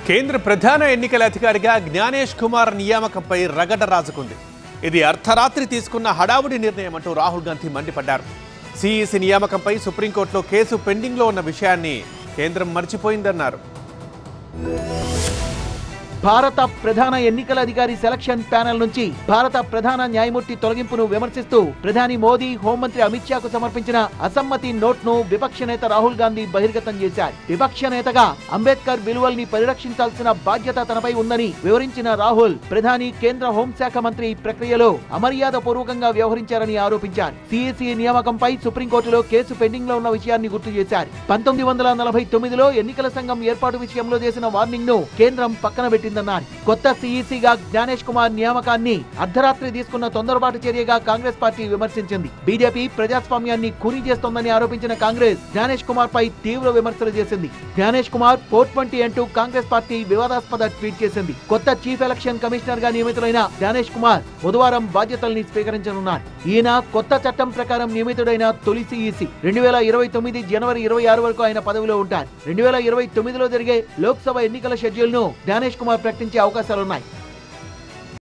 కేంద్ర ప్రధాన ఎన్నికల అధికారిగా జ్ఞానేష్ కుమార్ నియామకంపై రగడ రాజుకుంది. ఇది అర్ధరాత్రి తీసుకున్న హడావుడి నిర్ణయం అంటూ రాహుల్ గాంధీ మండిపడ్డారు. సిఈసి నియామకంపై సుప్రీంకోర్టులో కేసు పెండింగ్లో ఉన్న విషయాన్ని కేంద్రం మర్చిపోయిందన్నారు. భారత ప్రధాన ఎన్నికల అధికారి సెలక్షన్ ప్యానెల్ నుంచి భారత ప్రధాన న్యాయమూర్తి తొలగింపును విమర్శిస్తూ ప్రధాని మోదీ, హోంమంత్రి అమిత్ షాకు సమర్పించిన అసమ్మతి నోట్ను విపక్ష నేత రాహుల్ గాంధీ బహిర్గతం చేశారు. విపక్ష నేతగా అంబేద్కర్ విలువల్ని పరిరక్షించాల్సిన బాధ్యత తనపై ఉందని వివరించిన రాహుల్, ప్రధాని, కేంద్ర హోంశాఖ మంత్రి ప్రక్రియలో అమర్యాద పూర్వకంగా వ్యవహరించారని ఆరోపించారు. సిఈసి నియామకంపై సుప్రీంకోర్టులో కేసు పెండింగ్ లో ఉన్న విషయాన్ని గుర్తు చేశారు. 1949లో ఎన్నికల సంఘం ఏర్పాటు విషయంలో చేసిన వార్నింగ్ ను కేంద్రం పక్కన పెట్టింది. కొత్త సిఈసిగా జ్ఞానేష్ కుమార్ నియామకాన్ని అర్ధరాత్రి తీసుకున్న తొందరపాటు చర్యగా కాంగ్రెస్ పార్టీ విమర్శించింది. బీజేపీ ప్రజాస్వామ్యాన్ని ఖూనీ చేస్తోందని ఆరోపించిన కాంగ్రెస్ జ్ఞానేష్ కుమార్ పై తీవ్ర విమర్శలు చేసింది. జ్ఞానేష్ కుమార్ 420 అంటూ కాంగ్రెస్ పార్టీ వివాదాస్పద ట్వీట్ చేసింది. కొత్త చీఫ్ ఎలక్షన్ కమిషనర్ గా నియమితులైన జ్ఞానేష్ కుమార్ బుధవారం బాధ్యతల్ని స్వీకరించనున్నారు. ఈయన కొత్త చట్టం ప్రకారం నియమితుడైన తొలి సిఈసి. 2029 జనవరి 26 వరకు ఆయన పదవిలో ఉంటారు. 2029లో జరిగే లోక్సభ ఎన్నికల షెడ్యూల్ ను జ్ఞానేష్ కుమార్ ప్రకటించే అవకాశాలున్నాయి.